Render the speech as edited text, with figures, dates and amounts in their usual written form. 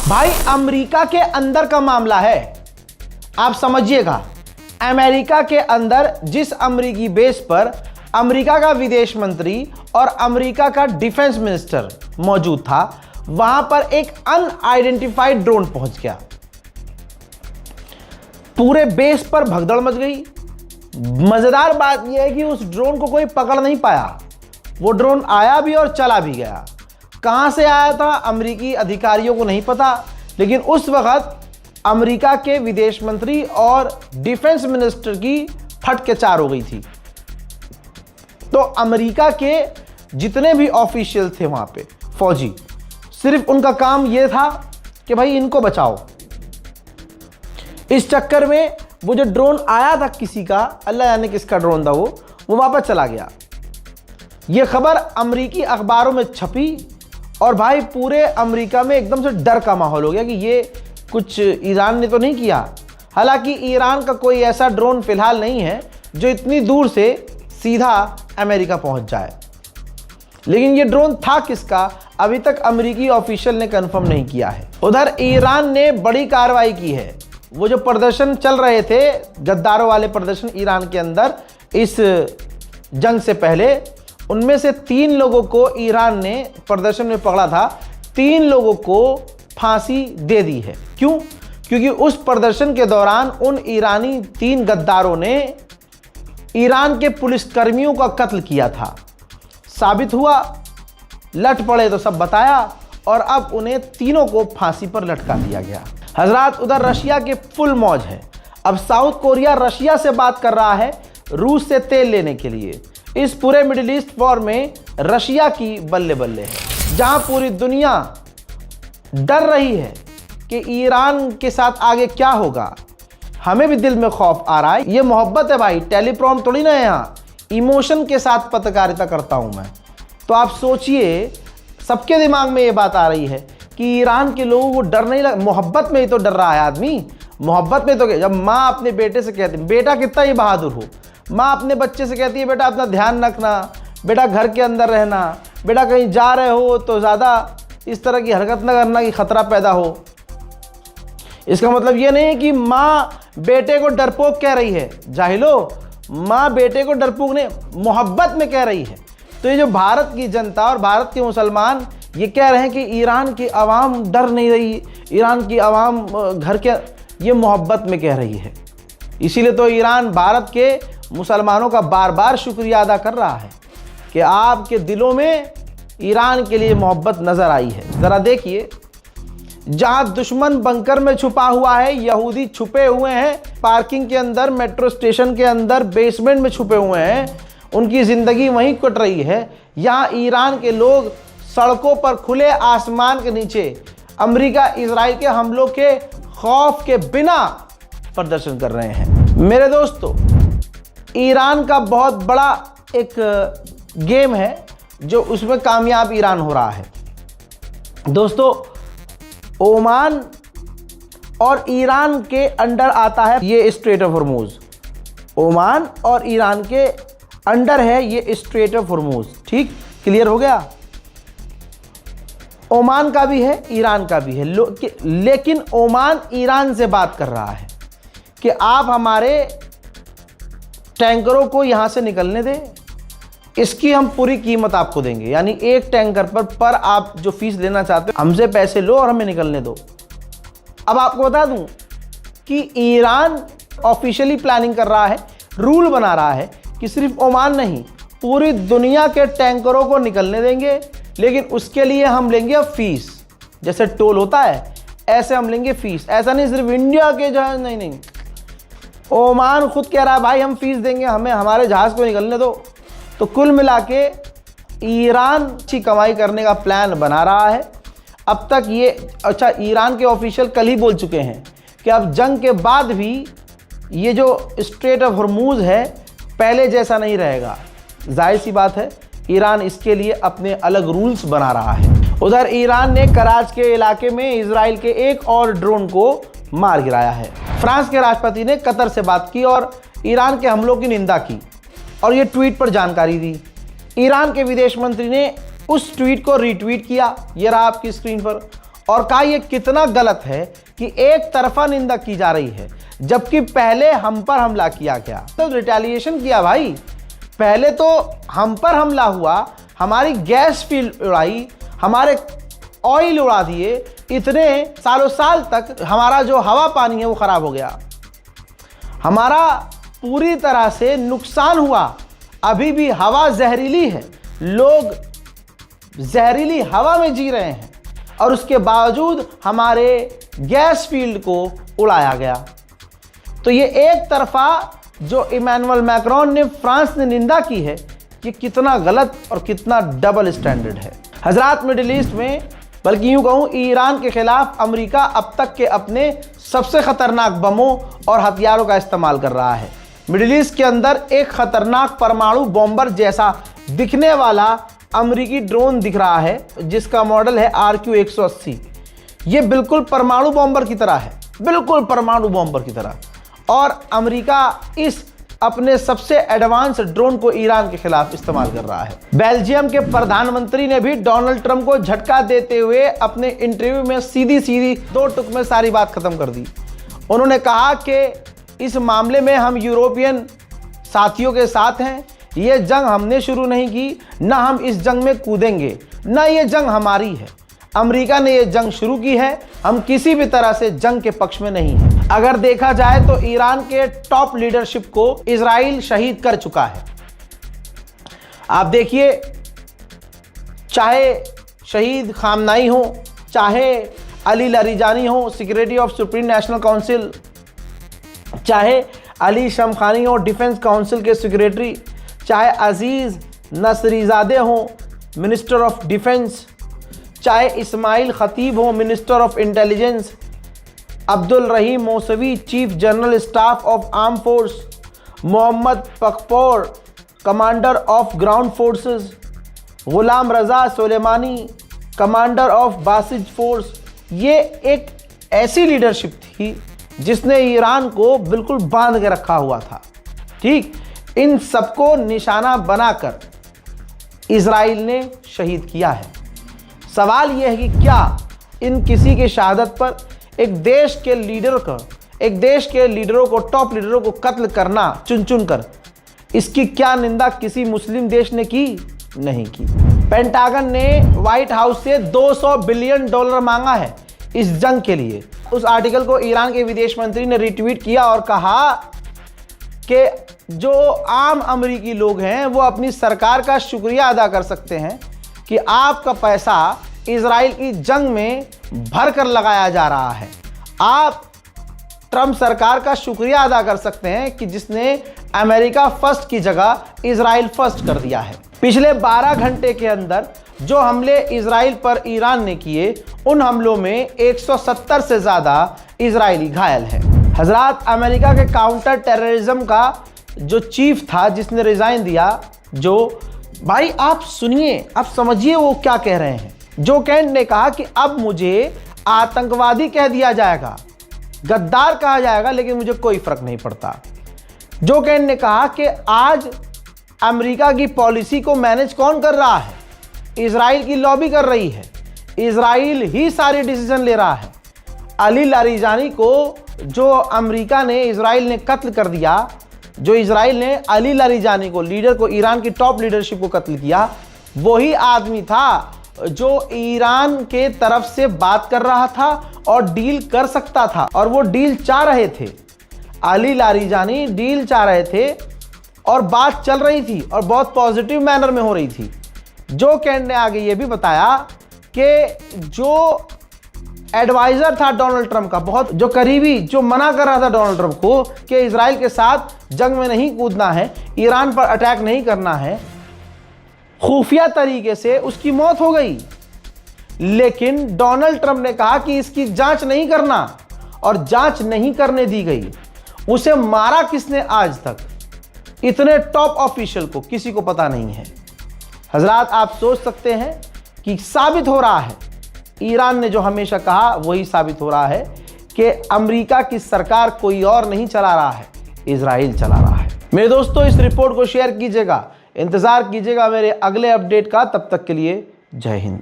भाई अमेरिका के अंदर का मामला है, आप समझिएगा। अमेरिका के अंदर जिस अमेरिकी बेस पर अमेरिका का विदेश मंत्री और अमेरिका का डिफेंस मिनिस्टर मौजूद था, वहां पर एक अनआइडेंटिफाइड ड्रोन पहुंच गया। पूरे बेस पर भगदड़ मच गई। मजेदार बात यह है कि उस ड्रोन को कोई पकड़ नहीं पाया। वो ड्रोन आया भी और चला भी गया। कहां से आया था अमेरिकी अधिकारियों को नहीं पता, लेकिन उस वक्त अमेरिका के विदेश मंत्री और डिफेंस मिनिस्टर की फट के चार हो गई थी। तो अमेरिका के जितने भी ऑफिशियल थे वहां पे फौजी, सिर्फ उनका काम यह था कि भाई इनको बचाओ। इस चक्कर में वो जो ड्रोन आया था किसी का, अल्लाह जाने किसका ड्रोन था, वो वापस चला गया। ये खबर अमेरिकी अखबारों में छपी और भाई पूरे अमेरिका में एकदम से डर का माहौल हो गया कि ये कुछ ईरान ने तो नहीं किया। हालांकि ईरान का कोई ऐसा ड्रोन फिलहाल नहीं है जो इतनी दूर से सीधा अमेरिका पहुंच जाए, लेकिन ये ड्रोन था किसका अभी तक अमेरिकी ऑफिशियल ने कंफर्म नहीं किया है। उधर ईरान ने बड़ी कार्रवाई की है। वो जो प्रदर्शन चल रहे थे, गद्दारों वाले प्रदर्शन ईरान के अंदर इस जंग से पहले, उनमें से 3 लोगों को ईरान ने प्रदर्शन में पकड़ा था। 3 लोगों को फांसी दे दी है। क्यों? क्योंकि उस प्रदर्शन के दौरान उन ईरानी 3 गद्दारों ने ईरान के पुलिसकर्मियों का कत्ल किया था। साबित हुआ, लट पड़े तो सब बताया और अब उन्हें तीनों को फांसी पर लटका दिया गया। हजरात, उधर रशिया के फुल मौज है। अब साउथ कोरिया रशिया से बात कर रहा है रूस से तेल लेने के लिए। इस पूरे मिडिल ईस्ट वॉर में रशिया की बल्ले बल्ले है। जहां पूरी दुनिया डर रही है कि ईरान के साथ आगे क्या होगा, हमें भी दिल में खौफ आ रहा है। ये मोहब्बत है भाई, टेलीप्रॉम थोड़ी ना है यहाँ। इमोशन के साथ पत्रकारिता करता हूं मैं। तो आप सोचिए, सबके दिमाग में ये बात आ रही है कि ईरान के लोगों को डर नहीं लगा। मोहब्बत में ही तो डर रहा है आदमी। मोहब्बत में तो जब माँ अपने बेटे से कहती है, बेटा कितना ही बहादुर हो, माँ अपने बच्चे से कहती है बेटा अपना ध्यान रखना, बेटा घर के अंदर रहना, बेटा कहीं जा रहे हो तो ज़्यादा इस तरह की हरकत न करना कि खतरा पैदा हो। इसका मतलब ये नहीं है कि माँ बेटे को डरपोक कह रही है। जाहिलो, माँ बेटे को डरपोक नहीं, मोहब्बत में कह रही है। तो ये जो भारत की जनता और भारत के मुसलमान ये कह रहे हैं कि ईरान की आवाम डर नहीं रही, ईरान की आवाम घर के, ये मोहब्बत में कह रही है। इसीलिए तो ईरान भारत के मुसलमानों का बार बार शुक्रिया अदा कर रहा है कि आपके दिलों में ईरान के लिए मोहब्बत नज़र आई है। ज़रा देखिए, जहां दुश्मन बंकर में छुपा हुआ है, यहूदी छुपे हुए हैं पार्किंग के अंदर, मेट्रो स्टेशन के अंदर, बेसमेंट में छुपे हुए हैं, उनकी ज़िंदगी वहीं कट रही है। यहाँ ईरान के लोग सड़कों पर खुले आसमान के नीचे अमेरिका इजराइल के हमलों के खौफ के बिना प्रदर्शन कर रहे हैं। मेरे दोस्तों, ईरान का बहुत बड़ा एक गेम है जो उसमें कामयाब ईरान हो रहा है। दोस्तों, ओमान और ईरान के अंडर आता है ये स्ट्रेट ऑफ हॉर्मूज। ओमान और ईरान के अंडर है ये स्ट्रेट ऑफ हॉर्मूज। ठीक, क्लियर हो गया। ओमान का भी है, ईरान का भी है, लेकिन ओमान ईरान से बात कर रहा है कि आप हमारे टैंकरों को यहां से निकलने दें, इसकी हम पूरी कीमत आपको देंगे। यानी एक टैंकर पर आप जो फीस लेना चाहते हो हमसे पैसे लो और हमें निकलने दो। अब आपको बता दूं कि ईरान ऑफिशियली प्लानिंग कर रहा है, रूल बना रहा है कि सिर्फ ओमान नहीं, पूरी दुनिया के टैंकरों को निकलने देंगे, लेकिन उसके लिए हम लेंगे फीस। जैसे टोल होता है ऐसे हम लेंगे फीस। ऐसा नहीं सिर्फ इंडिया के जहाज, नहीं, ओमान खुद कह रहा है भाई हम फीस देंगे, हमें हमारे जहाज को निकलने दो। तो कुल मिला के ईरान अच्छी कमाई करने का प्लान बना रहा है। अब तक ये, अच्छा, ईरान के ऑफिशियल कल ही बोल चुके हैं कि अब जंग के बाद भी ये जो स्ट्रेट ऑफ हॉर्मूज है पहले जैसा नहीं रहेगा। जाहिर सी बात है, ईरान इसके लिए अपने अलग रूल्स बना रहा है। उधर ईरान ने कराच के इलाके में इजराइल के एक और ड्रोन को मार गिराया है। फ्रांस के राष्ट्रपति ने कतर से बात की और ईरान के हमलों की निंदा की और ये ट्वीट पर जानकारी दी। ईरान के विदेश मंत्री ने उस ट्वीट को रीट्वीट किया, ये रहा आपकी स्क्रीन पर, और कहा यह कितना गलत है कि एक तरफा निंदा की जा रही है, जबकि पहले हम पर हमला किया गया। तो रिटेलिएशन किया भाई, पहले तो हम पर हमला हुआ, हमारी गैस फील्ड उड़ाई, हमारे ऑयल उड़ा दिए, इतने सालों साल तक हमारा जो हवा पानी है वो खराब हो गया, हमारा पूरी तरह से नुकसान हुआ। अभी भी हवा जहरीली है, लोग जहरीली हवा में जी रहे हैं और उसके बावजूद हमारे गैस फील्ड को उड़ाया गया। तो ये एक तरफा जो इमैनुअल मैक्रोन ने, फ्रांस ने निंदा की है, कि कितना गलत और कितना डबल स्टैंडर्ड है। हजरात, मिडिल ईस्ट में, बल्कि यूं कहूं ईरान के खिलाफ अमेरिका अब तक के अपने सबसे खतरनाक बमों और हथियारों का इस्तेमाल कर रहा है। मिडिल ईस्ट के अंदर एक खतरनाक परमाणु बॉम्बर जैसा दिखने वाला अमेरिकी ड्रोन दिख रहा है, जिसका मॉडल है RQ-180। ये बिल्कुल परमाणु बॉम्बर की तरह है, बिल्कुल परमाणु बॉम्बर की तरह। और अमेरिका इस अपने सबसे एडवांस ड्रोन को ईरान के खिलाफ इस्तेमाल कर रहा है। बेल्जियम के प्रधानमंत्री ने भी डोनाल्ड ट्रंप को झटका देते हुए अपने इंटरव्यू में सीधी सीधी 2 टुक में सारी बात खत्म कर दी। उन्होंने कहा कि इस मामले में हम यूरोपियन साथियों के साथ हैं, ये जंग हमने शुरू नहीं की, ना हम इस जंग में कूदेंगे, ना ये जंग हमारी है, अमेरिका ने ये जंग शुरू की है, हम किसी भी तरह से जंग के पक्ष में नहीं हैं। अगर देखा जाए तो ईरान के टॉप लीडरशिप को इजराइल शहीद कर चुका है। आप देखिए, चाहे शहीद खामनाई हो, चाहे अली लारीजानी हो, secretary of supreme national council, चाहे अली शमखानी हो, डिफेंस काउंसिल के सेक्रेटरी, चाहे अजीज़ नसरीजादे हो, मिनिस्टर ऑफ डिफेंस, चाहे इस्माइल खतीब हो, minister of intelligence, Abdul Rahim Mousavi, chief general staff of arm force, Mohammad Pakpour, commander of ground forces, Ghulam Reza Soleimani, commander of Basij force. ये एक ऐसी leadership थी जिसने Iran को बिल्कुल बांध के रखा हुआ था। ठीक, इन सबको निशाना बनाकर इजराइल ने शहीद किया है। सवाल यह है कि क्या इन किसी की शहादत पर एक देश के लीडर का, एक देश के लीडरों को, टॉप लीडरों को कत्ल करना चुन चुन कर, इसकी क्या निंदा किसी मुस्लिम देश ने की? नहीं की। पेंटागन ने व्हाइट हाउस से $200 बिलियन मांगा है इस जंग के लिए। उस आर्टिकल को ईरान के विदेश मंत्री ने रिट्वीट किया और कहा कि जो आम अमेरिकी लोग हैं वो अपनी सरकार का शुक्रिया अदा कर सकते हैं कि आपका पैसा इजराइल की जंग में भर कर लगाया जा रहा है। आप ट्रंप सरकार का शुक्रिया अदा कर सकते हैं कि जिसने अमेरिका फर्स्ट की जगह इजराइल फर्स्ट कर दिया है। पिछले 12 घंटे के अंदर जो हमले इजराइल पर ईरान ने किए, उन हमलों में 170 से ज़्यादा इजरायली घायल हैं। हजरात, अमेरिका के काउंटर टेररिज्म का जो चीफ था, जिसने रिजाइन दिया, जो भाई आप सुनिए, आप समझिए वो क्या कह रहे हैं। जो कैंट ने कहा कि अब मुझे आतंकवादी कह दिया जाएगा, गद्दार कहा जाएगा, लेकिन मुझे कोई फर्क नहीं पड़ता। जो कैंट ने कहा कि आज अमेरिका की पॉलिसी को मैनेज कौन कर रहा है? इजराइल की लॉबी कर रही है, इजराइल ही सारे डिसीजन ले रहा है। अली लारीजानी को जो अमेरिका ने, इजराइल ने कत्ल कर दिया, जो इजराइल ने अली लारीजानी को, लीडर को, ईरान की टॉप लीडरशिप को कत्ल किया, वही आदमी था जो ईरान के तरफ से बात कर रहा था और डील कर सकता था, और वो डील चाह रहे थे। अली लारीजानी डील चाह रहे थे और बात चल रही थी और बहुत पॉजिटिव मैनर में हो रही थी। जो कैंट ने आगे ये भी बताया कि जो एडवाइजर था डोनाल्ड ट्रंप का, बहुत जो करीबी, जो मना कर रहा था डोनाल्ड ट्रंप को कि इजराइल के साथ जंग में नहीं कूदना है, ईरान पर अटैक नहीं करना है, खुफिया तरीके से उसकी मौत हो गई। लेकिन डोनाल्ड ट्रंप ने कहा कि इसकी जांच नहीं करना, और जांच नहीं करने दी गई। उसे मारा किसने आज तक? इतने टॉप ऑफिशियल को किसी को पता नहीं है। हजरात, आप सोच सकते हैं कि साबित हो रहा है, ईरान ने जो हमेशा कहा वही साबित हो रहा है कि अमेरिका की सरकार कोई और नहीं चला रहा है, इजराइल चला रहा है। मेरे दोस्तों, इस रिपोर्ट को शेयर कीजिएगा, इंतजार कीजिएगा मेरे अगले अपडेट का। तब तक के लिए जय हिंद।